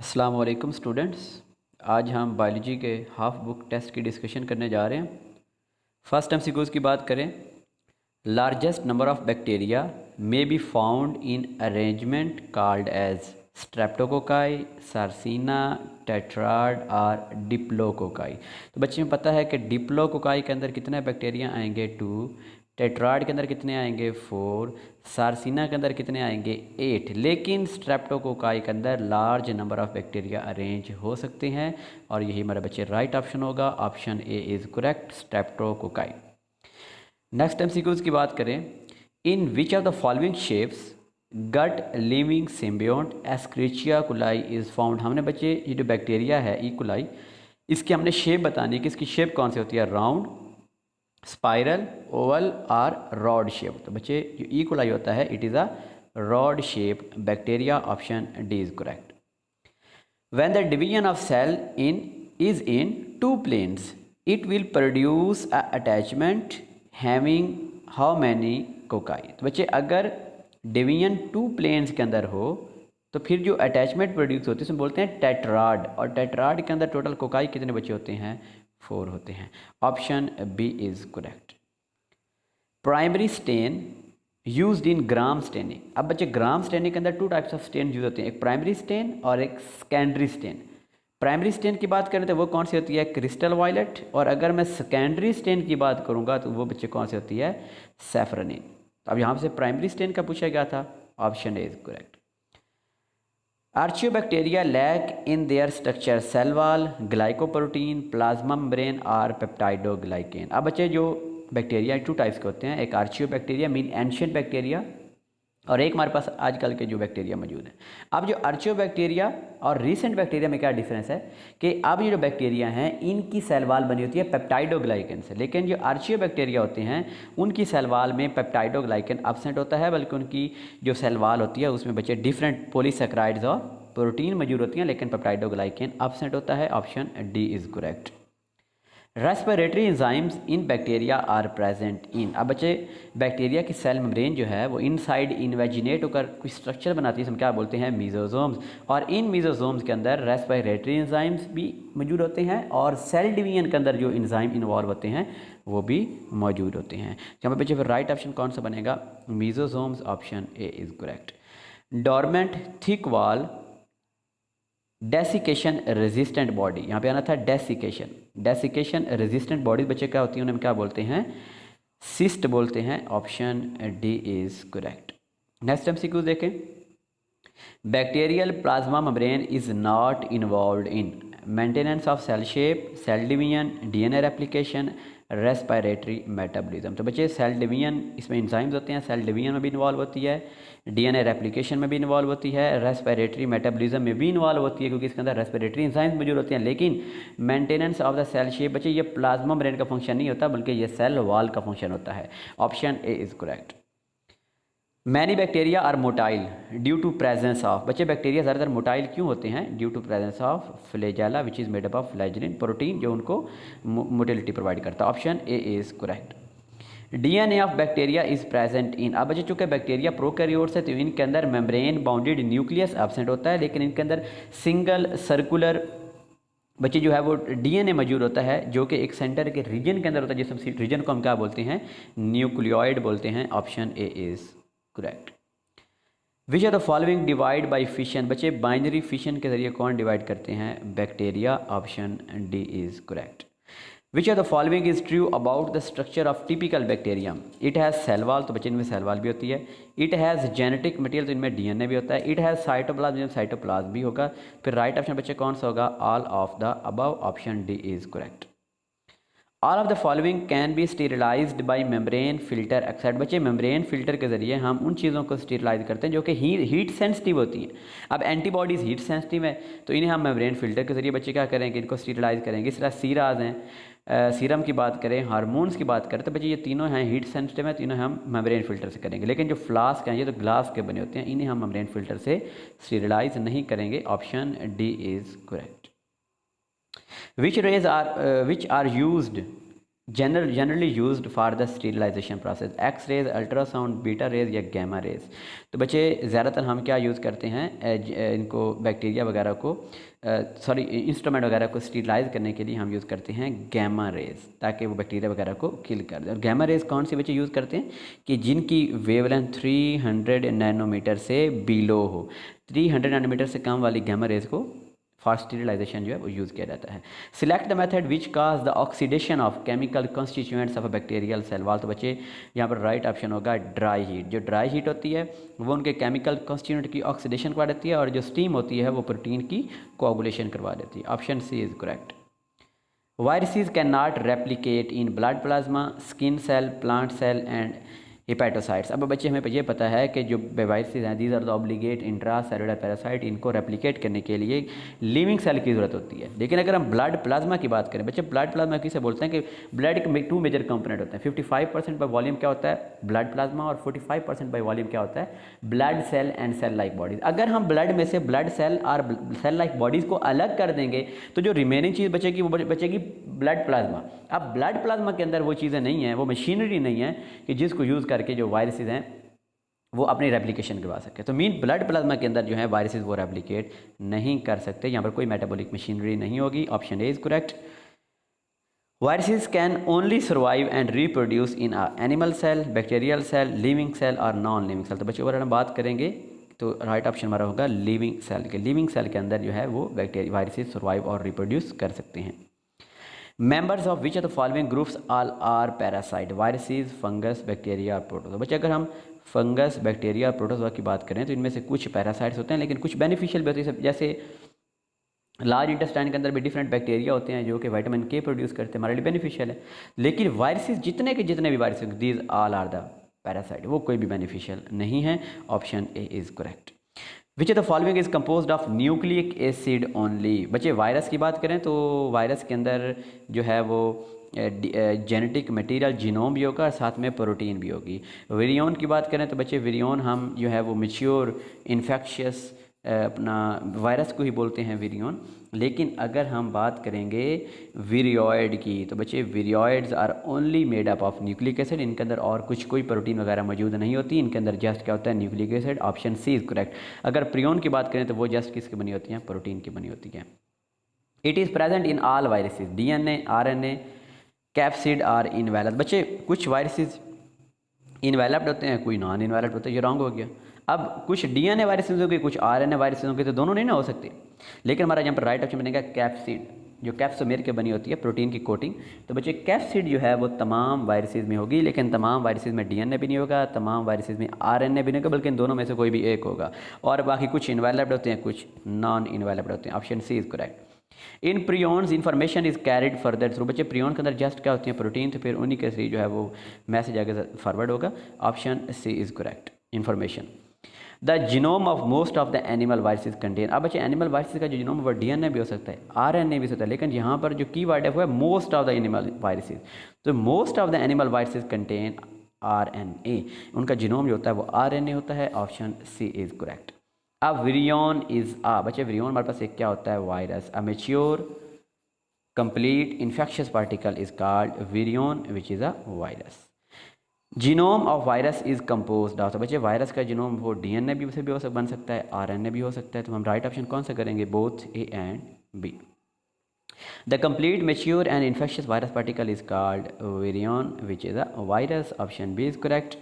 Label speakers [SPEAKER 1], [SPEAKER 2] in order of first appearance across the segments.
[SPEAKER 1] अस्सलाम वालेकुम स्टूडेंट्स। आज हम बायोलॉजी के हाफ बुक टेस्ट की डिस्कशन करने जा रहे हैं। फर्स्ट एमसीक्यूज़ की बात करें, largest number of bacteria may be found in arrangement called as streptococci, sarcina, tetrad और डिप्लोकोकाई। तो बच्चे में पता है कि डिप्लोकोकाई के अंदर कितने बैक्टीरिया आएंगे 2, टेट्राड के अंदर कितने आएंगे 4, सार्सिना के अंदर कितने आएंगे 8। लेकिन स्ट्रेप्टोकोकाई के अंदर large number of bacteria arrange हो सकते हैं और यही हमारे बच्चे राइट ऑप्शन होगा। Option A is correct, streptococci. Next MCQs की बात करें, in which of the following shapes gut living symbiote Escherichia coli is found. हमने बच्चे ये जो बैक्टीरिया है ई कोलाई, इसकी हमने शेप बतानी है कि इसकी शेप कौन सी होती है, राउंड, स्पाइरल, ओवल और रॉड शेप। तो बच्चे जो ई कोलाई होता है it is a rod shape bacteria. Option D is correct. When the division of cell in is in 2 planes it will produce a attachment having how many cocci. तो बच्चे अगर division 2 planes के अंदर हो तो फिर जो अटैचमेंट प्रोड्यूस होती है उसमें बोलते हैं टेट्राड, और टेट्राड के अंदर टोटल कोकाई कितने बच्चे होते हैं, 4 होते हैं। Option B is correct. Primary stain used in gram staining. अब बच्चे ग्राम स्टेनिंग के अंदर 2 टाइप्स ऑफ स्टेन यूज होते हैं, एक प्राइमरी स्टेन और एक सेकेंडरी स्टेन। प्राइमरी स्टेन की बात करें तो वो कौन सी होती है, क्रिस्टल वायलेट, और अगर मैं सेकेंडरी स्टेन की बात करूंगा तो वो बच्चे कौन सी होती है, सैफरनिन। अब यहाँ से प्राइमरी स्टेन का पूछा गया था, option A is correct. Archaeobacteria lack in their structure cell wall, glycoprotein, plasma membrane और पेप्टाइडोग्लाइकेन। अब बच्चे जो बैक्टीरिया 2 टाइप्स के होते हैं, एक आर्चियोबैक्टीरिया मीन एंशिएंट बैक्टीरिया, और एक हमारे पास आजकल के जो बैक्टीरिया मौजूद हैं। अब जो आर्चियोबैक्टीरिया और रीसेंट बैक्टीरिया में क्या डिफरेंस है कि अब ये जो बैक्टीरिया हैं इनकी सेल वॉल बनी होती है पेप्टाइडोग्लाइकेन से, लेकिन जो आर्चियोबैक्टीरिया होते हैं उनकी सेल वॉल में पेप्टाइडोग्लाइकेन एब्सेंट होता है, बल्कि उनकी जो सेल वॉल होती है उसमें बच्चे डिफरेंट पॉलीसैकेराइड्स और प्रोटीन मौजूद होती हैं, लेकिन पेप्टाइडोग्लाइकेन एब्सेंट होता है। Option D is correct. Respiratory enzymes in bacteria are present in. अब बच्चे बैक्टीरिया की सेल मेम्ब्रेन जो है वो इनसाइड इन्वेजिनेट होकर कुछ स्ट्रक्चर बनाती है, हम क्या बोलते हैं, मीजोजोम्स, और इन मीजोजोम्स के अंदर रेस्पिरेटरी एंजाइम्स भी मौजूद होते हैं और सेल डिवीजन के अंदर जो एंजाइम इन्वॉल्व होते हैं वो भी मौजूद होते हैं। यहाँ पे बच्चे फिर राइट ऑप्शन कौन सा बनेगा, mesosomes. Option A is correct. Dormant thick wall desiccation resistant body, यहाँ पे आना था डेसिकेशन, डेसिकेशन रेजिस्टेंट बॉडी बच्चे क्या होती है, उन्हें क्या बोलते हैं, सिस्ट बोलते हैं। Option D is correct. Next MCQ देखें, bacterial plasma membrane is not involved in maintenance of cell shape, cell division, DNA replication, respiratory metabolism. तो बच्चे सेल डिवीजन इसमें इंजाइम्स होते हैं, सेल डिवीजन में भी इन्वॉल्व होती है, डीएनए रेप्लिकेशन में भी इन्वॉल्व होती है, रेस्पिरेटरी मेटाबॉलिज्म में भी इन्वॉल्व होती है क्योंकि इसके अंदर रेस्पिरेटरी इंजाइम्स मौजूद होते हैं। लेकिन maintenance of the cell shape बच्चे ये प्लाज्मा मेम्ब्रेन का फंक्शन नहीं होता बल्कि ये सेल वॉल का फंक्शन होता है। Option A is correct. Many bacteria are motile due to presence of, बच्चे बैक्टीरिया ज़्यादातर मोटाइल क्यों होते हैं, due to presence of flagella which is made up of flagellin protein जो उनको मोटिलिटी प्रोवाइड करता है। Option A is correct. DNA of bacteria is present in. अब बच्चे चूंकि बैक्टीरिया प्रोकैरियोट्स है तो इनके अंदर मेम्ब्रेन बाउंडेड न्यूक्लियस एब्सेंट होता है, लेकिन इनके अंदर सिंगल सर्कुलर बच्चे जो है वो डीएनए मौजूद होता है जो कि एक सेंटर के रीजन के अंदर होता है, जिस रीजन को हम क्या बोलते हैं, न्यूक्लियोइड बोलते हैं। Option A is correct. Which are the following divide by fission, बच्चे बाइनरी फिशन के जरिए कौन डिवाइड करते हैं, bacteria. Option D is correct. Which are the following is true about the structure of typical bacterium, it has cell wall, तो बच्चे इनमें cell wall भी होती है, इट हैज़ जेनेटिक मटेरियल, तो इनमें डीएनए भी होता है, इट हैज़ साइटोप्लाज्म, इनमें साइटोप्लाज्म भी होगा। फिर राइट ऑप्शन बच्चे कौन सा होगा, all of the above. Option D is correct. All of the following can be sterilized by membrane filter except, बच्चे मेम्ब्रेन फिल्टर के जरिए हम उन चीज़ों को स्टीरिलाइज करते हैं जो कि हीट सेंसिटिव होती हैं। अब एंटीबॉडीज़ हीट सेंसिटिव है तो इन्हें हम मेम्ब्रेन फिल्टर के जरिए बच्चे क्या करेंगे, इनको स्टीरिलाइज करेंगे। इस तरह सीराज हैं, सीरम की बात करें, हार्मोन्स की बात करें, तो बच्चे ये तीनों हैं हीट सेंसिटिव हैं, तीनों हम मेम्ब्रेन फिल्टर से करेंगे। लेकिन जो फ्लास्क हैं ये तो ग्लास के बने होते हैं, इन्हें हम मेम्ब्रेन फिल्टर से स्टीरिलाइज नहीं करेंगे। Option D is correct. Which are used generally used for the sterilization process, X rays, ultrasound, beta rays या गैमा रेज। तो बच्चे ज़्यादातर हम क्या यूज़ करते हैं इनको बैक्टीरिया वगैरह को इंस्ट्रूमेंट वगैरह को स्टीरिलाइज करने के लिए हम यूज़ करते हैं गैमा रेज, ताकि वो बैक्टीरिया वगैरह को किल कर दे। और गैमा रेज कौन सी बच्चे यूज़ करते हैं कि जिनकी वेवलेंथ 300 नैनोमीटर से बिलो हो। 300 नैनोमीटर से कम वाली गैमा रेज को फॉर स्टीरिलाइजेशन जो है वो यूज़ किया जाता है। Select the method which cause the oxidation of chemical constituents of a bacterial cell wall. तो बच्चे यहाँ पर राइट ऑप्शन होगा ड्राई हीट। जो ड्राई हीट होती है वो उनके केमिकल कॉन्स्टिट्यूएंट की ऑक्सीडेशन करवा देती है, और जो स्टीम होती है वो प्रोटीन की कोआगुलेशन करवा देती है। Option C is correct. Viruses can not replicate in blood plasma, skin cell, plant cell and hepatocytes. अब बच्चे हमें ये पता है कि जो वायरसेस हैं these are the obligate intracellular parasite, इनको रेप्लिकेट करने के लिए लिविंग सेल की ज़रूरत होती है। लेकिन अगर हम ब्लड प्लाज्मा की बात करें, बच्चे ब्लड प्लाज्मा किसे बोलते हैं कि ब्लड के 2 मेजर कंपोनेंट होते हैं। 55% बाय वॉल्यूम क्या होता है ब्लड प्लाज्मा, और 45% बाय वॉल्यूम क्या होता है blood cell and cell like bodies. अगर हम ब्लड में से ब्लड सेल और सेल लाइक बॉडीज़ को अलग कर देंगे तो जो रिमेनिंग चीज़ बचेगी वो बचेगी ब्लड प्लाज्मा। अब ब्लड प्लाज्मा के अंदर वो चीज़ें नहीं हैं, वो मशीनरी नहीं है कि जिसको यूज़ करके जो वायरसेस हैं वो अपनी रेप्लिकेशन करवा सके। तो मीन ब्लड प्लाज्मा के अंदर जो है वायरसेस वो रेप्लिकेट नहीं कर सकते, यहाँ पर कोई मेटाबॉलिक मशीनरी नहीं होगी। Option A is correct. Viruses can only survive and reproduce in animal cell, bacterial cell, living cell और नॉन लिविंग सेल। तो बच्चों अगर हम बात करेंगे तो राइट ऑप्शन हमारा होगा लिविंग सेल के। लिविंग सेल के अंदर जो है वो बैक्टीरिया वायरसेस सर्वाइव और रिप्रोड्यूस कर सकते हैं। Members of which of the following groups all are parasite, viruses, fungus, bacteria और प्रोटोजोआ। बच्चे अगर हम फंगस, बैक्टीरिया और प्रोटोजोआ की बात करें तो इनमें से कुछ पैरासाइट्स होते हैं लेकिन कुछ बेनिफिशियल भी होते हैं। जैसे लार्ज इंटेस्टाइन के अंदर भी डिफरेंट बैक्टीरिया होते हैं जो कि विटामिन के प्रोड्यूस करते हैं, हमारे लिए बेनिफिशियल है। लेकिन वायरसेस जितने के जितने भी viruses these all are the parasite, वो कोई भी बेनिफिशियल नहीं है। Option A is correct. Which of the following is composed of nucleic acid only. बच्चे वायरस की बात करें तो वायरस के अंदर जो है वो जेनेटिक मटेरियल जीनोम भी होगा और साथ में प्रोटीन भी होगी। विरियन की बात करें तो बच्चे विरियन हम जो है वो मैच्योर इन्फेक्शियस अपना वायरस को ही बोलते हैं विरियन। लेकिन अगर हम बात करेंगे विरियोइड की तो बच्चे viroids are only made up of nucleic acid. इनके अंदर और कुछ कोई प्रोटीन वगैरह मौजूद नहीं होती, इनके अंदर जस्ट क्या होता है nucleic acid. Option C is correct. अगर प्रियोन की बात करें तो वो जस्ट किसकी बनी होती हैं प्रोटीन की बनी होती हैं। It is present in all viruses, DNA, RNA, capsid are enveloped. बच्चे कुछ वायरसेस इनवेलप्ड होते हैं, कोई नॉन इनवेलप्ड होते हैं, ये रॉन्ग हो गया। अब कुछ DNA वायरसेस होंगे, कुछ RNA वायरसेस होंगे, तो दोनों नहीं ना हो सकते। लेकिन हमारा यहाँ पर राइट ऑप्शन बनेगा कैप्सिड, जो कैप्सोमेर के बनी होती है प्रोटीन की कोटिंग। तो बच्चे कैप्सिड जो है वो तमाम वायरसेस में होगी, लेकिन तमाम वायरसेस में DNA भी नहीं होगा, तमाम वायरसेस में RNA भी नहीं होगा, बल्कि इन दोनों में से कोई भी एक होगा। और बाकी कुछ इनवेलप्ड होते हैं, कुछ नॉन इनवेलप्ड होते हैं। Option C is correct. In prions information is carried further through. बच्चे प्रियोन के अंदर जस्ट क्या होती है प्रोटीन, तो फिर उन्हीं के थ्रू जो है वो मैसेज आगे फॉरवर्ड होगा। Option C is correct. Information the genome of most of the animal viruses contain. अब बच्चे एनिमल वायरसेस का जो जीनोम है वो DNA भी हो सकता है, RNA भी हो सकता है, लेकिन यहाँ पर जो की वर्ड है वो है most of the animal viruses. तो most of the animal viruses contain RNA, उनका जीनोम जो होता है वो RNA होता है। Option C is correct. अब विरियन इज बच्चे विरियन हमारे पास एक क्या होता है virus. A mature complete infectious particle is called virion which is a virus. Genome of virus is composed of. बच्चे वायरस का जीनोम वो DNA भी से भी बन सकता है, RNA भी हो सकता है। तो हम राइट ऑप्शन कौन सा करेंगे, both A and B। The complete mature and infectious virus particle is called virion which is a virus. Option B is correct.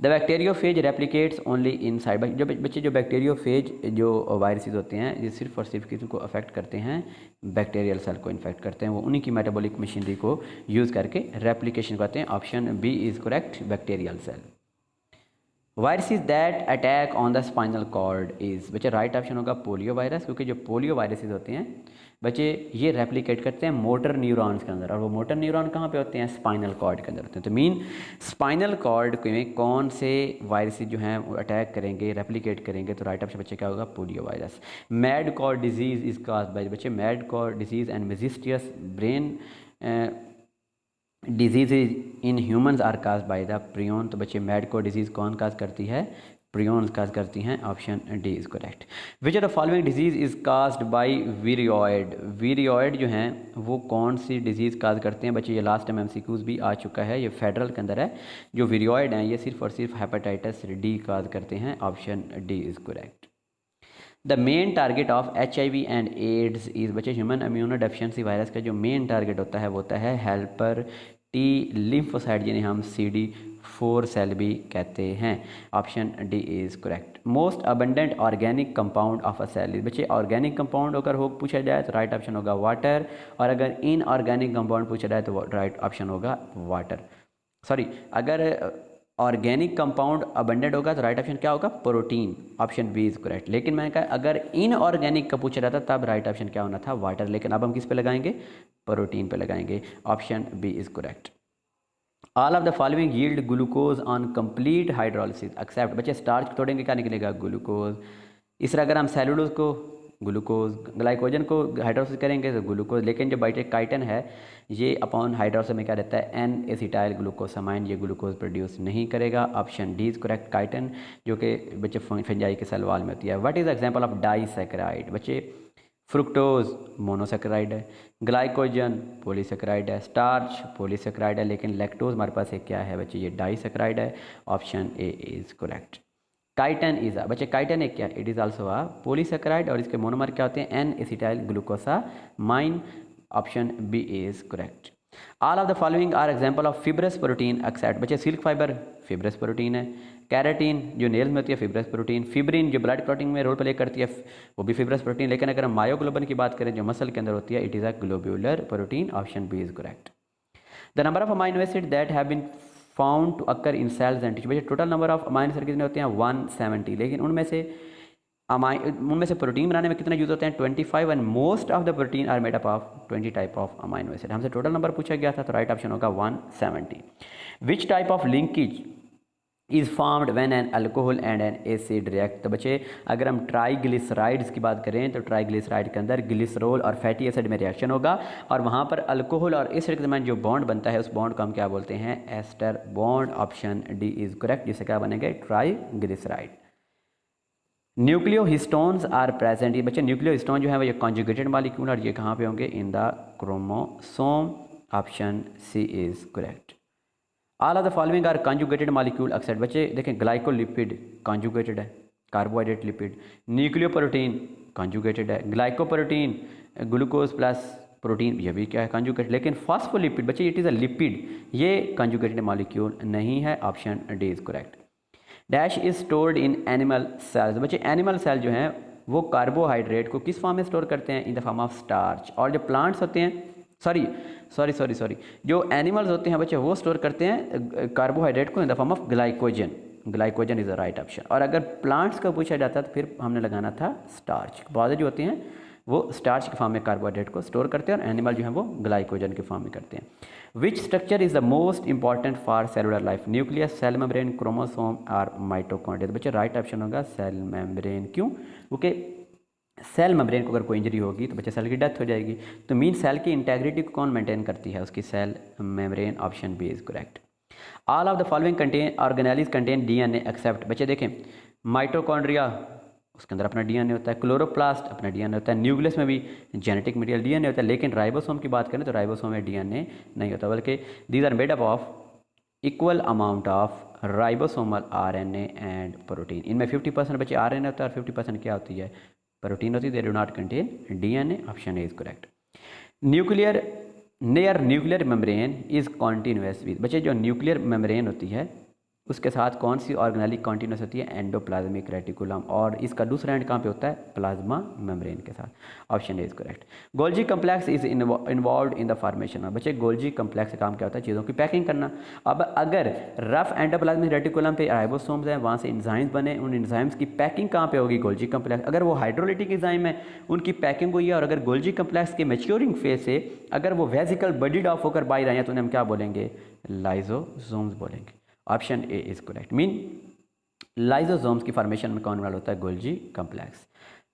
[SPEAKER 1] The bacteriophage replicates only inside. जो बच्चे जो बैक्टीरियोफेज जो viruses होते हैं ये सिर्फ और सिर्फ किसी को अफेक्ट करते हैं, बैक्टीरियल सेल को इन्फेक्ट करते हैं, वो उन्हीं की मेटाबॉलिक मशीनरी को यूज़ करके रेप्लिकेशन करते हैं। Option B is correct, bacterial cell. Viruses that attack on the spinal cord is. बच्चे राइट ऑप्शन होगा पोलियो वायरस, क्योंकि जो पोलियो वायरसेस होते हैं बच्चे ये रेप्लिकेट करते हैं मोटर न्यूरॉन्स के अंदर, और वो मोटर न्यूरॉन कहाँ पे होते हैं, स्पाइनल कॉर्ड के अंदर होते हैं। तो मीन स्पाइनल कॉर्ड में कौन से वायरसेस जो हैं वो अटैक करेंगे, रेप्लिकेट करेंगे, तो राइट ऑप्शन बच्चे क्या होगा, polio virus. Mad cord disease is caused by. बच्चे मैड कॉर्ड डिजीज़ एंड मेजिस्टियस brain disease in humans are caused by the prion. तो बच्चे मैड कॉर्ड डिजीज़ कौन काज करती है, प्रियोन्स काज करती हैं, option D is correct. Which of the following disease is caused by viroid, viroid जो हैं वो कौन सी डिजीज़ काज करते हैं बच्चे, ये लास्ट टाइम एमसीक्यूज़ भी आ चुका है, ये फेडरल के अंदर है। जो वीरियोइड हैं ये सिर्फ और सिर्फ हेपेटाइटिस डी काज करते हैं, option D is correct. The main target of HIV and AIDS is बच्चे ह्यूमन इम्यूनो डेफिशिएंसी वायरस का जो मेन टारगेट होता है वो होता है हेल्पर टी लिम्फोसाइट, जिन्हें हम CD4 सेल भी कहते हैं, option D is correct. Most abundant organic compound of a cell, बच्चे ऑर्गेनिक कंपाउंड अगर हो पूछा जाए तो राइट ऑप्शन होगा वाटर, और अगर इनऑर्गेनिक कंपाउंड पूछा जाए तो राइट ऑप्शन होगा वाटर, सॉरी अगर ऑर्गेनिक कंपाउंड अबंडेंट होगा तो राइट ऑप्शन क्या होगा, protein, option B is correct. लेकिन मैंने कहा अगर इनऑर्गेनिक का पूछा जाता तब राइट ऑप्शन क्या होना था, वाटर, लेकिन अब हम किस पे लगाएंगे, प्रोटीन पे लगाएंगे, option B is correct. All of the following yield glucose on complete hydrolysis except, बच्चे स्टार्च तोड़ेंगे क्या निकलेगा, ग्लूकोज। इस तरह अगर हम सेलुलोज को ग्लूकोज, ग्लाइकोजन को हाइड्रोलिसिस करेंगे तो ग्लूकोज, लेकिन जो बाइटेकाइटन है ये अपॉन हाइड्रोलिसिस में क्या रहता है, एन एसिटाइल ग्लूकोसामाइन, ये ग्लूकोज प्रोड्यूस नहीं करेगा, option D is correct. Chiton जो कि बच्चे फंजाई के सेल वॉल में होती है। What is example of disaccharide, बच्चे फ्रुक्टोज मोनोसेकेराइड है, ग्लाइकोजन पॉलीसेकेराइड है, स्टार्च पॉलीसेकेराइड है, लेकिन लैक्टोज हमारे पास एक क्या है बच्चे, ये डाइसेकेराइड है, option A is correct. Chitin is बच्चे काइटन एक क्या, it is also a polysaccharide, और इसके मोनोमर क्या होते हैं, N acetyl glucosamine, option B is correct. All of the following are example of fibrous protein except, बच्चे सिल्क फाइबर फिब्रस प्रोटीन है, कैराटीन जो नेल्स में होती है फिब्रस प्रोटीन, फिब्रिन जो ब्लड क्लॉटिंग में रोल प्ले करती है वो भी फिब्रस प्रोटीन, लेकिन अगर हम मायोग्लोबिन की बात करें जो मसल के अंदर होती है, it is a globular protein, option B is correct. The number of amino acid that have been found to occur in cells and tissue, total number of amino acid कितने होते हैं, 170, लेकिन उनमें से प्रोटीन बनाने में कितने यूज होते हैं, 25, and most of the protein are made up of 20 type of amino acid. हमसे टोटल नंबर पूछा गया था तो राइट ऑप्शन होगा 170। Which type of linkage is formed when an alcohol and an acid react, तो बच्चे अगर हम ट्राईग्लिसराइड्स की बात करें तो ट्राईग्लिसराइड के अंदर ग्लिसरॉल और फैटी एसिड में रिएक्शन होगा, और वहाँ पर अल्कोहल और एसिड के दरमियान जो बॉन्ड बनता है उस बॉन्ड को हम क्या बोलते हैं, ester bond, option D is correct, जिससे क्या बनेंगे, ट्राईग्लिसराइड। न्यूक्लियोहिस्टोन्स आर प्रेजेंट, ये बच्चे न्यूक्लियोहिस्टोन जो है वो ये कॉन्जुगेटेड मॉलिक्यूल, और ये कहाँ पे होंगे, in the chromosome, option C is correct. All of the following are conjugated molecule except, बच्चे देखें ग्लाइकोलिपिड कॉन्जुगेटेड है, कार्बोहाइड्रेट लिपिड, न्यूक्लियोप्रोटीन कॉन्जुगेटेड है, ग्लाइकोप्रोटीन ग्लूकोज प्लस प्रोटीन ये भी क्या है कॉन्जुगेटेड, लेकिन फॉस्फोलिपिड बच्चे इट इज़ अ लिपिड, ये कॉन्जुगेटेड मॉलिक्यूल नहीं है, option D is correct. Dash is stored in animal cells, बच्चे एनिमल सेल जो हैं वो कार्बोहाइड्रेट को किस फॉर्म में स्टोर करते हैं, in the form of starch, और जो प्लांट्स होते हैं सॉरी जो एनिमल्स होते हैं बच्चे वो स्टोर करते हैं कार्बोहाइड्रेट को in the form of glycogen, glycogen is the right option. और अगर प्लांट्स का पूछा जाता तो फिर हमने लगाना था स्टार्च, पौधे जो होते हैं वो स्टार्च के फॉर्म में कार्बोहाइड्रेट को स्टोर करते हैं, और एनिमल जो है वो ग्लाइकोजन के फॉर्म में करते हैं। Which structure is the most important for cellular life, nucleus, cell membrane, chromosome और माइटोकॉन्ड्रिया, बच्चे राइट ऑप्शन होगा सेल मेम्ब्रेन, क्यों, क्योंकि सेल मेम्ब्रेन को अगर कोई इंजरी होगी तो बच्चे सेल की डेथ हो जाएगी, तो मीन सेल की इंटेग्रिटी को कौन मेंटेन करती है, उसकी cell membrane, option B is correct. All of the following contain organelles contain DNA except, बच्चे देखें माइटोकॉन्ड्रिया उसके अंदर अपना डीएनए होता है, क्लोरोप्लास्ट अपना डीएनए होता है, न्यूक्लियस में भी जेनेटिक मटेरियल डीएनए होता है, लेकिन राइबोसोम की बात करें तो राइबोसोम में डीएनए नहीं होता, बल्कि these are made up of equal amount of ribosomal RNA and protein, इनमें 50% बच्चे आरएनए होता है और 50% क्या होती है, प्रोटीन होती है, they do not contain DNA, option A is correct. Nuclear near nuclear membrane is continuous with, बच्चे जो न्यूक्लियर मेम्ब्रेन होती है उसके साथ कौन सी ऑर्गेनेली कॉन्टिन्यूस होती है, एंडोप्लाज्मिक रेटिकुलम, और इसका दूसरा एंड कहाँ पे होता है, प्लाज्मा मेम्ब्रेन के साथ, option A is correct. Golgi complex is involve in the formation of, बच्चे गोल्जी कम्प्लेक्स का काम क्या होता है, चीज़ों की पैकिंग करना। अब अगर रफ एंडोप्लाज्मिक रेटिकुलम पे राइबोसोम्स हैं, वहाँ से इंजाइम्स बने, उन इंजाइम्स की पैकिंग कहाँ पे होगी, गोल्जी कम्प्लेक्स, अगर वो हाइड्रोलिटिक इंजाइम है उनकी पैकिंग हुई है, और अगर गोल्जी कम्प्लेक्स के मैच्योरिंग फेज से अगर वो वेजिकल बडीड ऑफ होकर बाहर आए हैं तो उन्हें हम क्या बोलेंगे, लाइजोसोम्स बोलेंगे, option A is correct. Mean lysosomes की फॉर्मेशन में कौन इन्वॉल्व होता है, Golgi complex.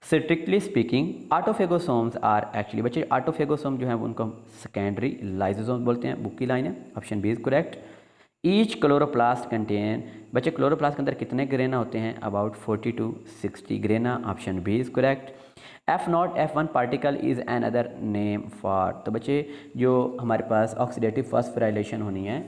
[SPEAKER 1] Strictly speaking autophagosomes are actually, बच्चे ऑटोफेगोसोम जो है उनको हम सेकेंडरी लाइजोसोम्स बोलते हैं, बुक की लाइन है, option B is correct. Each chloroplast contain, बच्चे क्लोरोप्लास्ट के अंदर कितने ग्रेना होते हैं? About 40 to 60 grana. Option B is correct. F0F1 particle is another name for, तो बच्चे जो हमारे पास ऑक्सीडेटिव फॉस्फोराइलेशन होनी है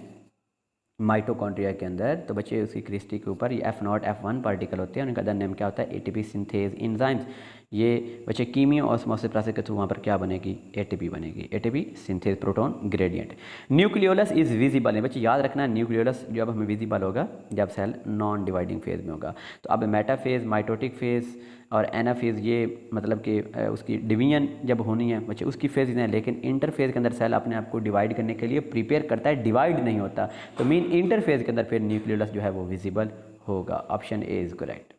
[SPEAKER 1] माइटोकॉन्ड्रिया के अंदर, तो बच्चे उसकी क्रिस्टी के ऊपर ये F0F1 पार्टिकल होते हैं, उनका अदर नेम क्या होता है? ATP synthase enzymes. ये बच्चे कीमियो ऑस्मोसिस प्रोसेस के थ्रू वहाँ पर क्या बनेगी? एटीपी बनेगी, ATP synthase proton gradient. Nucleolus is visible है, बच्चे याद रखना न्यूक्लियोलस जब हमें विजिबल होगा जब सेल नॉन डिवाइडिंग फेज में होगा। तो अब मेटाफेज, माइटोटिक फेज और एनाफेज, ये मतलब कि उसकी डिवीजन जब होनी है बच्चे उसकी फेज हैं, लेकिन इंटरफेज के अंदर सेल अपने आप को डिवाइड करने के लिए प्रिपेयर करता है, डिवाइड नहीं होता। तो मीन इंटरफेज के अंदर फिर न्यूक्लियोलस जो है वो विजिबल होगा। Option A is correct.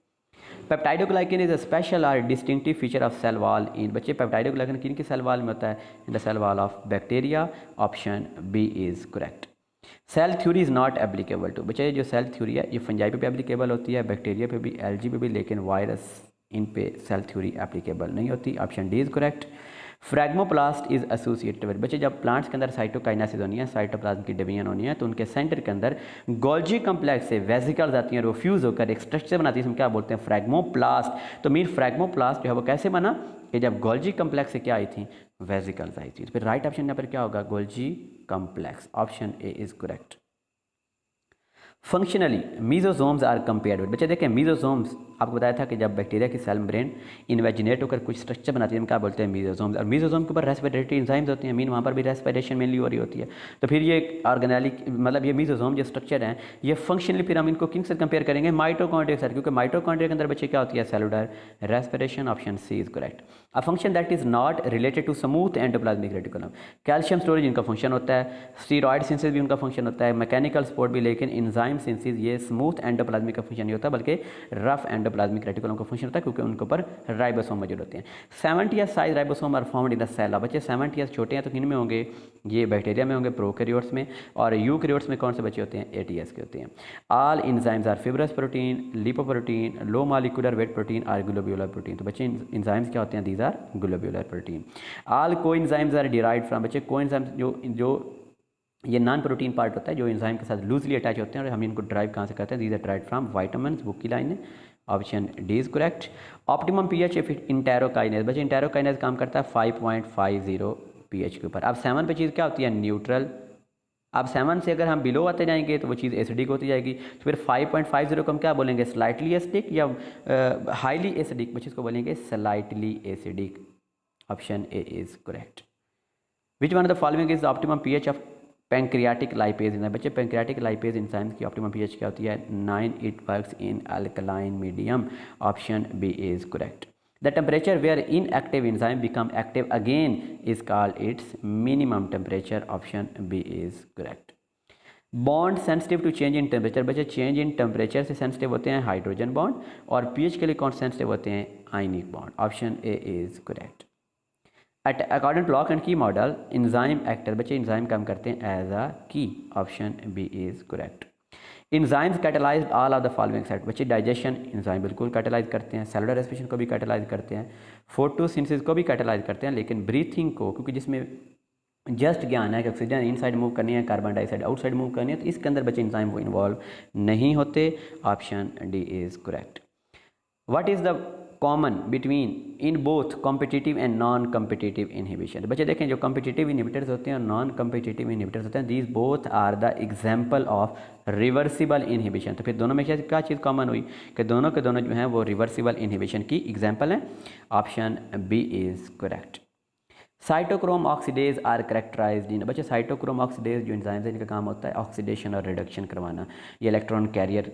[SPEAKER 1] Peptidoglycan is a special और distinctive feature of cell wall in, बच्चे पेप्टाइडोग्लाइकन किन की सेल वॉल में होता है? In the cell wall of bacteria. Option B is correct. Cell theory is not applicable to, बच्चे जो cell theory है ये फंजाई पे भी एप्लीकेबल होती है, बैक्टीरिया पे भी, एलजी पे भी, लेकिन वायरस इन पे सेल थ्योरी एप्लीकेबल नहीं होती। Option D is correct. Phragmoplast is associated with, बच्चे जब प्लांट्स के अंदर साइटोकाइनेसिस होनी है, साइटोप्लाज्म की डिवीजन होनी है, तो उनके सेंटर के अंदर गोल्जी कम्प्लेक्स से वेसिकल्स आती हैं, वो फ्यूज होकर एक स्ट्रक्चर बनाती है, हम क्या बोलते हैं? फ्रैग्मोप्लास्ट। तो मीन फ्रैग्मोप्लास्ट जो है वो कैसे बना कि जब गोल्जी कम्प्लेक्स से क्या आई थी? वेसिकल्स आई थी। तो फिर राइट ऑप्शन यहाँ पर क्या होगा? Golgi complex. Option A is correct. Functionally mesosomes are compared with, बच्चे देखें मीजोसोम्स आपको बताया था कि जब बैक्टीरिया की सेल मेम्ब्रेन इन्वेजिनेट होकर कुछ स्ट्रक्चर बनाती है, हम क्या बोलते हैं? मीजोसोम्स। और मीजोसोम के ऊपर रेस्पिरेटरी एंजाइम्स होती हैं, मीन वहाँ पर भी रेस्पिरेशन मेनली हो रही होती है। तो फिर ये ऑर्गेनेली मतलब ये मीजोसोम जो स्ट्रक्चर हैं ये फंक्शनली फिर हम इनको किन से कंपेयर करेंगे? माइटोकॉन्ड्रिया के साथ, क्योंकि माइटोकॉन्ड्रिया के अंदर बच्चे क्या होती है? Cellular respiration. Option C is correct. A function that is not related to smooth endoplasmic reticulum, calcium storage इनका फंक्शन होता है, स्टीरॉयड सिंथेसिस भी उनका फंक्शन होता है, मैकेनिकल सपोर्ट भी, लेकिन एंजाइम सिंथेसिस ये स्मूथ एंडोप्लाज्मिक का फंक्शन नहीं होता बल्कि रफ एंडोप्लाज्मिक रेटिकुलम का फंक्शन होता है, क्योंकि उनके ऊपर राइबोसोम मौजूद होते हैं। 70 size ribosome are found in the cell, बच्चे 70 छोटे हैं तो किन में होंगे? ये बैक्टीरिया में होंगे, प्रोकैरियोट्स में, और यूकैरियोट्स में कौन से बच्चे होते हैं? एटीएस के होते हैं। All enzymes are fibrous protein, lipoprotein, low molecular weight protein और ग्लोब्यूलर प्रोटीन, तो बच्चे एंजाइम्स क्या होते हैं? These are globular protein. All coenzymes are derived from, बच्चे कोएंजाइम्स जो ये नॉन प्रोटीन पार्ट होता है जो एंजाइम के साथ लूजली अटैच होते हैं, और हम इनको ड्राइव कहाँ से करते हैं? These are derived from vitamins, book की लाइन है। Option D is correct. Optimum pH if enterokinase, बच्चे इंटेरोकाइनेज काम करता है 5.50 पीएच के ऊपर। अब 7 पे चीज़ क्या होती है? न्यूट्रल। अब 7 से अगर हम बिलो आते जाएंगे तो वो चीज़ एसिडिक होती जाएगी, तो फिर 5.50 को हम क्या बोलेंगे? स्लाइटली एसिडिक या हाईली एसिडिक, बच्चे इसको बोलेंगे slightly acidic. Option A is correct. Which one of the following is optimum pH of pancreatic lipase enzyme, बच्चे पैंक्रियाटिक लाइपेज एंजाइम की ऑप्टिमम पीएच क्या होती है? 9, it works in alkaline medium. Option B is correct. The temperature where inactive enzyme become active again is called its minimum temperature. Option B is correct. Bond sensitive to change in temperature, बच्चे change in temperature से sensitive होते हैं hydrogen bond, और pH के लिए कौन sensitive होते हैं? Ionic bond. Option A is correct. According to lock and key model enzyme actor, बच्चे एंजाइम काम करते हैं as a key. Option B is correct. Enzymes catalyse all of the following set, बच्चे डाइजेशन एंजाइम बिल्कुल catalyse करते हैं, cellular respiration को भी कैटेलाइज करते हैं, फोटोसिंथेसिस को भी कैटेलाइज करते हैं, लेकिन ब्रीथिंग को, क्योंकि जिसमें जस्ट ज्ञान है कि ऑक्सीजन इनसाइड मूव करनी है, कार्बन डाइऑक्साइड आउटसाइड मूव करनी है, तो इसके अंदर बच्चे एंजाइम वो इन्वॉल्व नहीं होते। Option D is correct. What is the common between in both competitive and non competitive inhibition, बच्चे देखें जो कॉम्पिटिटिव इनहिबिटर्स होते हैं और नॉन कॉम्पिटिटिव इनहिबिटर्स होते हैं, these both are the example of reversible inhibition. तो फिर दोनों में क्या चीज़ कॉमन हुई कि दोनों के दोनों जो हैं वो रिवर्सिबल इनहिबिशन की एग्जाम्पल हैं। Option B is correct. Cytochrome oxidase are characterized in, बच्चे साइटोक्रोम ऑक्सीडेज जो एंजाइम्स हैं इनका काम होता है ऑक्सीडेशन और रिडक्शन करवाना। ये इलेक्ट्रॉन कैरियर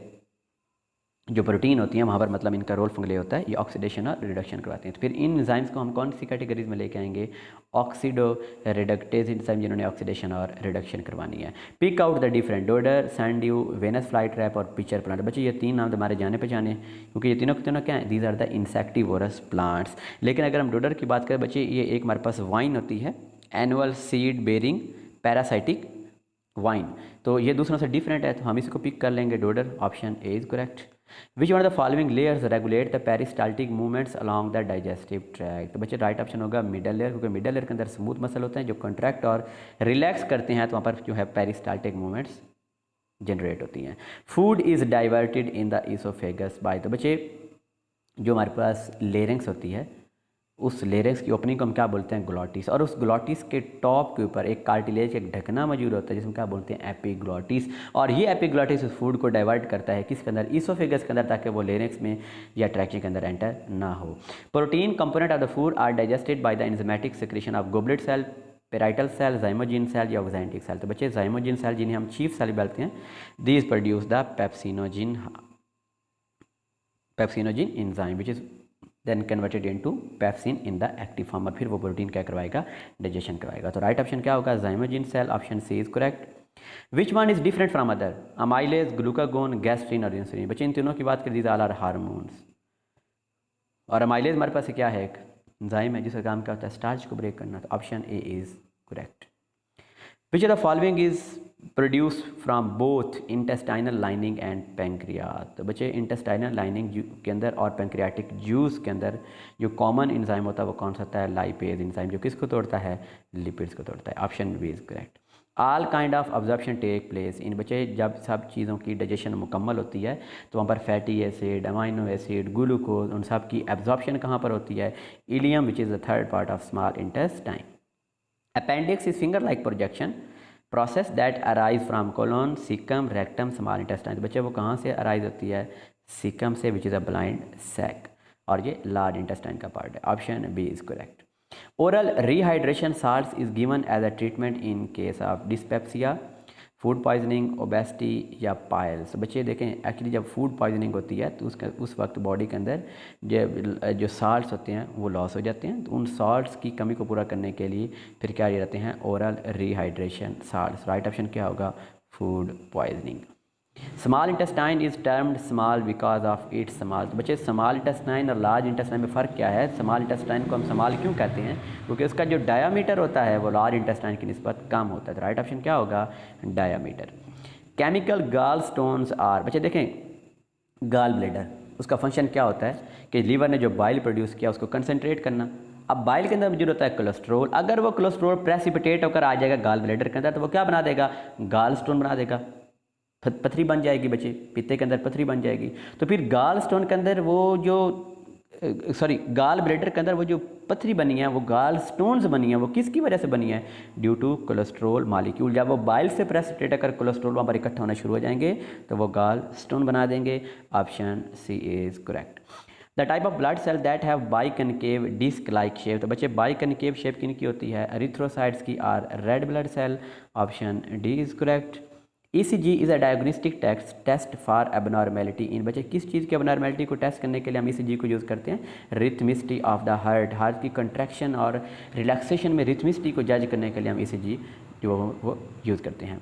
[SPEAKER 1] जो प्रोटीन होती हैं वहाँ पर मतलब इनका रोल फंगले होता है, ये ऑक्सीडेशन और रिडक्शन करवाते हैं। तो फिर इन एंजाइम्स को हम कौन सी कैटेगरीज में लेके आएंगे? ऑक्सीडो रिडक्टेज एंजाइम जिन्होंने ऑक्सीडेशन और रिडक्शन करवानी है। Pick out the different dodder, sundew, Venus fly trap और पिचर प्लांट, बच्चे ये तीन नाम हमारे जाने पहचाने, क्योंकि ये तीनों के तीनों क्या हैं? These are the insectivorous plants. लेकिन अगर हम डोडर की बात करें बच्चे, ये एक हमारे पास वाइन होती है, annual seed bearing parasitic vine, तो ये दूसरों से डिफरेंट है, तो हम इसको पिक कर लेंगे dodder. Option A is correct. Which one of the following layers regulate the peristaltic movements along the digestive tract, तो बच्चे राइट ऑप्शन होगा मिडल लेयर, क्योंकि मिडल लेयर के अंदर स्मूथ मसल होते हैं जो कंट्रैक्ट और रिलैक्स करते हैं, तो वहाँ पर जो है पेरिस्टाल्टिक मूवमेंट्स जनरेट होती हैं। Food is diverted in the oesophagus by, तो बच्चे जो हमारे पास लेरिंग्स होती है उस लेरिंग्स की ओपनिंग को हम क्या बोलते हैं, ग्लॉटिस, और उस ग्लॉटिस के टॉप के ऊपर एक कार्टिलेज एक ढकना मौजूद होता है जिसमें क्या बोलते हैं, एपिग्लॉटिस, और ये एपिग्लॉटिस उस फूड को डाइवर्ट करता है किसके अंदर, ईसोफेगस के अंदर, ताकि वो लेरिंग्स में या ट्रैकिंग के अंदर एंटर ना हो। Protein component of the food are digested by the enzymatic secretion of goblet cell, parietal cell, zymogen cell या ऑक्जेंटिक सेल। तो बच्चे जाइमोजिन सेल जिन्हें हम चीफ सेल बोलते हैं, these produce the pepsinogen enzyme which is then converted into pepsin in the active form, और फिर वो प्रोटीन क्या करवाएगा, डाइजेशन करवाएगा। तो राइट ऑप्शन क्या होगा, zymogen cell, option C is correct. Which one is different from other, amylase, glucagon, gastrin और इंसुलिन। बच्चे इन तीनों की बात करें, दीज ऑल आर हार्मोन्स, और अमाइलेज हमारे पास क्या है, एक एंजाइम है जिसका काम क्या होता है, स्टार्च को ब्रेक करना। तो option A is correct. Which of the following is produce from both intestinal lining and pancreas. तो बच्चे इंटेस्टाइनल लाइनिंग के अंदर और पेंक्रियाटिक जूस के अंदर जो कॉमन एंजाइम होता है वो कौन सा होता है, लाइपेज एंजाइम, जो किसको तोड़ता है, लिपिड्स को तोड़ता है। Option B is correct. All kind of absorption take place in, बच्चे जब सब चीज़ों की डाइजेशन मुकम्मल होती है तो वहाँ पर fatty acid, amino acid, glucose, उन सब की एब्जॉर्प्शन कहाँ पर होती है, ileum which is the third part of small intestine. Appendix is finger like projection process that arise from colon, caecum, rectum, small intestine. तो बच्चे वो कहाँ से अराइज होती है, सिकम से, which is a blind sac, और ये लार्ज इंटेस्टाइन का पार्ट है। Option B is correct. Oral rehydration salts is given as a treatment in case of dyspepsia, food poisoning, obesity या पाइल्स। बच्चे देखें, एक्चुअली जब फूड पॉइजनिंग होती है तो उस वक्त बॉडी के अंदर जो साल्ट्स होते हैं वो लॉस हो जाते हैं, तो उन साल्ट्स की कमी को पूरा करने के लिए फिर क्या ये रहते हैं, oral rehydration salts. Right option क्या होगा, food poisoning. Small intestine is termed small because of its small. तो बच्चे स्मॉल इंटेस्टाइन और लार्ज इंटेस्टाइन में फ़र्क क्या है, स्मॉल इंटेस्टाइन को हम स्मॉल क्यों कहते हैं, क्योंकि उसका जो डायामीटर होता है वो लार्ज इंटेस्टाइन की निस्बत कम होता है। तो राइट ऑप्शन क्या होगा, डायामीटर। केमिकल गाल स्टोन्स आर, बच्चे देखें गाल ब्लेडर उसका फंक्शन क्या होता है कि लीवर ने जो बाइल प्रोड्यूस किया उसको कंसनट्रेट करना। अब बाइल के अंदर मौजूद होता है कोलेस्ट्रोल, अगर वो कोलेस्ट्रोल प्रेसिपिटेट होकर आ जाएगा गाल ब्लेडर के अंदर तो वो क्या बना देगा, गाल स्टोन बना देगा, पथरी बन जाएगी बच्चे, पित्ते के अंदर पथरी बन जाएगी। तो फिर गाल स्टोन के अंदर वो जो गाल ब्लेडर के अंदर वो जो पथरी बनी है, वो गाल स्टोन्स बनी है, वो किसकी वजह से बनी है, ड्यू टू कोलेस्ट्रोल मालिक्यूल। जब वो बाइल से प्रेसिपिटेट होकर कोलेस्ट्रोल वहाँ पर इकट्ठा होना शुरू हो जाएंगे तो वो गाल स्टोन बना देंगे। Option C is correct. The type of blood cell that have biconcave disc like shape. तो बच्चे बाइकनकेव शेप किनकी होती है, एरिथ्रोसाइट्स की are red blood cell. Option D is correct. ECG is a diagnostic test for abnormality in, बच्चे किस चीज़ की abnormality को टेस्ट करने के लिए हम ECG को यूज़ करते हैं, रिथमिसिटी ऑफ द हार्ट की कंट्रैक्शन और रिलैक्सेशन में रिथमिसिटी को जज करने के लिए हम ECG जो वो यूज़ करते हैं।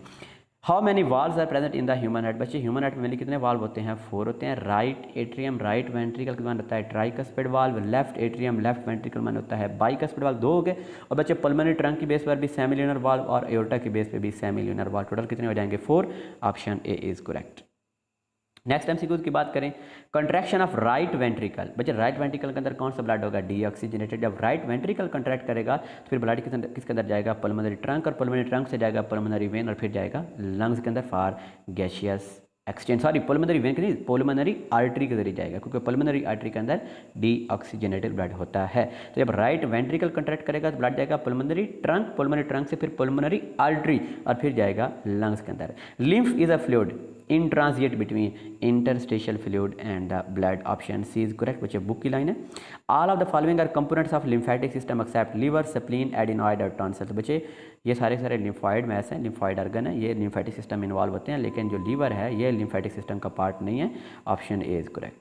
[SPEAKER 1] How many valves are present in the human heart. बच्चे ह्यूमन हार्ट में कितने वाल्व होते हैं, 4 होते हैं। राइट एट्रियम राइट वेंट्रिकल का मान होता है tricuspid valve, left atrium left ventricle मान होता है बाइकस्पिड वाल्व, 2 हो गए। और बच्चे पल्मोनरी ट्रंक की बेस पर भी सेमिल्यूनर वाल्व और एओर्टा की बेस पर भी सेमिल्यूनर वाल्व, टोटल कितने हो जाएंगे, 4। Option A is correct. Next MCQ की बात करें, कंट्रैक्शन ऑफ राइट वेंट्रिकल। बच्चे राइट वेंट्रिकल के अंदर कौन सा ब्लड होगा, डीऑक्सीजनेटेड। जब राइट वेंट्रिकल कंट्रैक्ट करेगा तो फिर ब्लड किसके अंदर जाएगा, पल्मोनरी ट्रंक, और पल्मोनरी ट्रंक से जाएगा पल्मोनरी वेन, और फिर जाएगा लंग्स के अंदर for gaseous exchange. Sorry, pulmonary vein के नहीं, पल्मोनरी आर्टरी के जरिए जाएगा, क्योंकि पल्मोनरी आर्टरी के अंदर डीऑक्सीजनेटेड ब्लड होता है। तो जब राइट वेंट्रिकल कंट्रैक्ट करेगा तो ब्लड जाएगा पल्मोनरी ट्रंक से फिर पल्मोनरी आर्टरी, और फिर जाएगा लंग्स के अंदर। Lymph is a fluid in transit between interstitial fluid and the blood. Option C is correct. बच्चे बुक की लाइन है, all of the following are components of lymphatic system except liver, spleen, adenoid और tonsil. तो बच्चे ये सारे lymphoid mass हैं, lymphoid organ है, ये लिम्फेटिक सिस्टम में इन्वॉल्व होते हैं, लेकिन जो लीवर है ये लिम्फेटिक सिस्टम का पार्ट नहीं है। Option A is correct.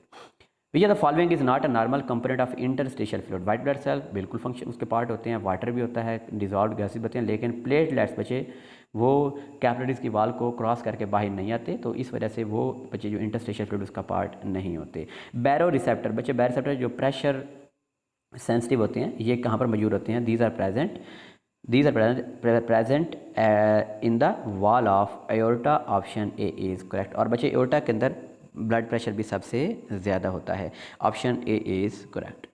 [SPEAKER 1] Which the following is not a normal component of interstitial fluid. White blood cell बिल्कुल फंक्शन उसके पार्ट होते हैं, वाटर भी होता है, डिजॉल्व गैसेज होते हैं, लेकिन प्लेटलेट्स बच्चे वो कैपिलरीज की वाल को क्रॉस करके बाहर नहीं आते, तो इस वजह से वो बच्चे जो इंटरस्टिशियल फ्लूइड उसका पार्ट नहीं होते। बैरो रिसेप्टर, बच्चे बैरो रिसेप्टर जो प्रेशर सेंसिटिव होते हैं, ये कहाँ पर मौजूद होते हैं, these are present in the wall of aorta. Option A is correct. और बच्चे एओर्टा के अंदर ब्लड प्रेशर भी सबसे ज़्यादा होता है। Option A is correct.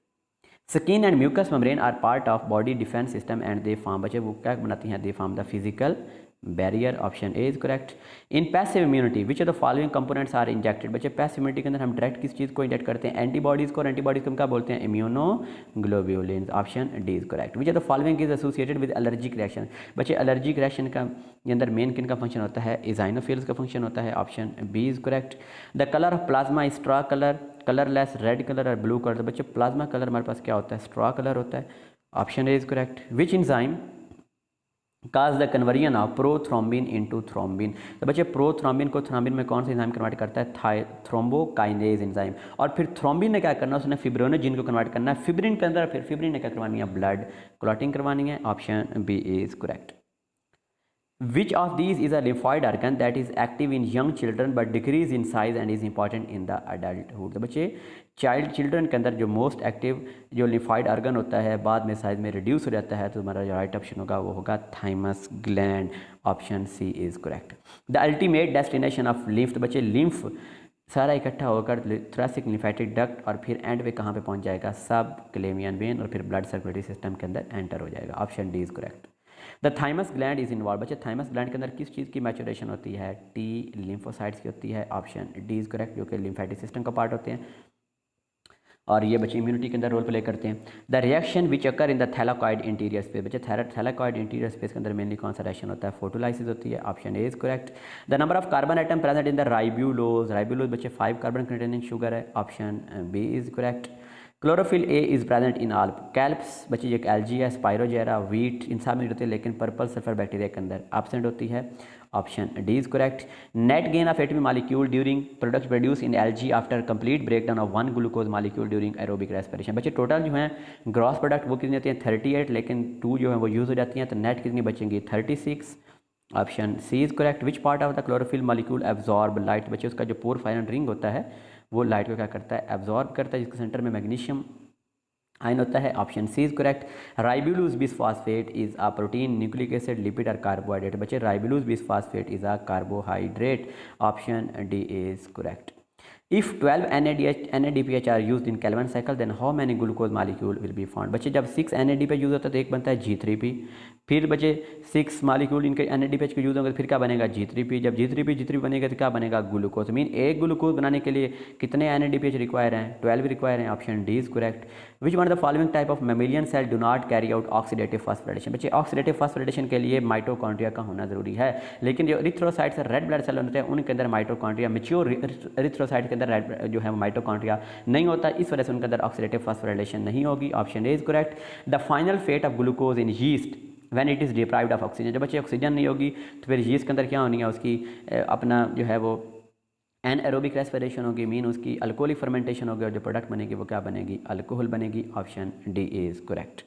[SPEAKER 1] Skin and mucous membrane are part of body defence system and they form, बच्चे वो क्या बनाती हैं, they form the physical barrier, option A is correct. In passive immunity which of the following components are injected, बच्चे passive immunity के अंदर हम direct किस चीज़ को इंजेक्ट करते हैं, एंटीबॉडीज़ को, और एंटीबॉडीज़ को हम क्या बोलते हैं, immunoglobulins, option D is correct. Which of the following is associated with allergic reaction, बच्चे एलर्जिक रिएक्शन का के अंदर मेन किन का फंक्शन होता है, इजाइनोफिल्स का फंक्शन होता है, option B is correct. The colour of plasma is straw colour, colourless, red colour और ब्लू कलर, बच्चे प्लाज्मा कलर हमारे पास क्या होता है, स्ट्रॉ कलर होता है, option A is correct. Which enzyme cause the conversion of prothrombin into thrombin, तो बच्चे प्रोथ्रोम्बिन को थ्रोम्बिन में कौन सा एंजाइम कन्वर्ट करता है, थ्रोम्बोकाइनेज एंजाइम, और फिर थ्रोम्बिन ने क्या करना है, उसने फिब्रिनोजेन को कन्वर्ट करना है फिब्रिन के अंदर, फिर फिब्रिन ने क्या करवानी है, ब्लड क्लॉटिंग करवानी है, option B is correct. Which of these is a lymphoid organ that is active in young children but decrease in size and is important in the adulthood, तो बच्चे चिल्ड्रन के अंदर जो मोस्ट एक्टिव जो lymphoid organ होता है बाद में साइज में रिड्यूस हो जाता है, तो हमारा जो राइट ऑप्शन होगा वो होगा thymus gland, option C is correct. The ultimate destination of lymph, तो बच्चे लिम्फ सारा इकट्ठा होकर थोरेसिक लिम्फेटिक डक्ट और फिर एंड पे कहाँ पे पहुँच जाएगा, सब क्लेमियन वेन और फिर ब्लड सर्कुलेटरी सिस्टम के अंदर एंटर हो जाएगा, option D is correct. The thymus gland is involve, बच्चे थाइमस ग्लैंड के अंदर किस चीज़ की मैचुरेशन होती है, टी लिम्फोसाइट्स की होती है, ऑप्शन डी इज करेक्ट, जो कि लिम्फेटिक सिस्टम का पार्ट होते हैं और ये बच्चे इम्यूनिटी के अंदर रोल प्ले करते हैं। The reaction which occur in the thylakoid interior space, बच्चे थैलाकॉइड इंटीरियर स्पेस के अंदर मेनली कौन सा रिएक्शन होता है, फोटोलाइसिस होती है, option A is correct. The number of carbon atom present in the ribulose, ribulose बच्चे 5 कार्बन कंटेनिंग शुगर है, option B is correct. Chlorophyll A is present in all kelps, बच्चे एक एल्जी है, स्पाइरोजेरा, wheat, इन सब में होती है, लेकिन पर्पल सल्फर बैक्टीरिया के अंदर एब्सेंट होती है, option D is correct. Net gain of ATP molecule during product produce in algae after complete break down of 1 glucose molecule during aerobic respiration, बच्चे टोटल जो है ग्रॉस प्रोडक्ट वो कितनी होती है 38, लेकिन 2 जो है वो यूज़ हो जाती हैं, तो नेट कितनी बचेंगी 36, option C is correct. Which part of the chlorophyll molecule absorb light, बच्चे उसका जो पोरफायरन रिंग होता है वो लाइट को क्या करता है, एब्जॉर्ब करता है, जिसके सेंटर में मैग्नीशियम आयन होता है, option C is correct. Ribulose bisphosphate is a protein, nucleic acid, lipid और कार्बोहाइड्रेट, बच्चे ribulose bisphosphate is a carbohydrate, option D is correct. If 12 NADPH are used in Calvin cycle, then how many glucose molecule will be found? बच्चे जब 6 NADPH use होता है तो एक बनता है G3P, फिर बच्चे 6 मालिक्यूल इनके NADPH के यूज़ होंगे तो फिर क्या बनेगा G3P, जब G3P बनेगा तो क्या बनेगा ग्लूकोज। मीन एक ग्लूकोज बनाने के लिए कितने NADPH रिक्वायर हैं, 12 रिक्वायर हैं, option D is correct. Which one of the following type of mammalian cell do not carry out oxidative phosphorylation, बच्चे ऑक्सीडेटिव फॉस्फोराइलेशन के लिए माइटोकॉन्ड्रिया का होना जरूरी है, लेकिन जो इरिथ्रोसाइट्स रेड ब्लड सेल होते हैं उनके अंदर माइटोकॉन्ड्रिया, मैच्योर इरिथ्रोसाइट के अंदर रेड जो है माइटोकॉन्ड्रिया नहीं होता, इस वजह से उनके अंदर ऑक्सीडेटिव फॉस्फोराइलेशन नहीं होगी, option A is correct. The final fate of glucose in yeast when it is deprived of oxygen, जब बच्चे ऑक्सीजन नहीं होगी तो फिर यीस्ट के अंदर क्या होनी है, उसकी अपना जो है वो एनएरोबिक रेस्पिरेशन होगी, मीन उसकी अल्कोहलिक फर्मेंटेशन होगी और जो प्रोडक्ट बनेगी वो क्या बनेगी, अल्कोहल बनेगी, ऑप्शन डी इज करेक्ट।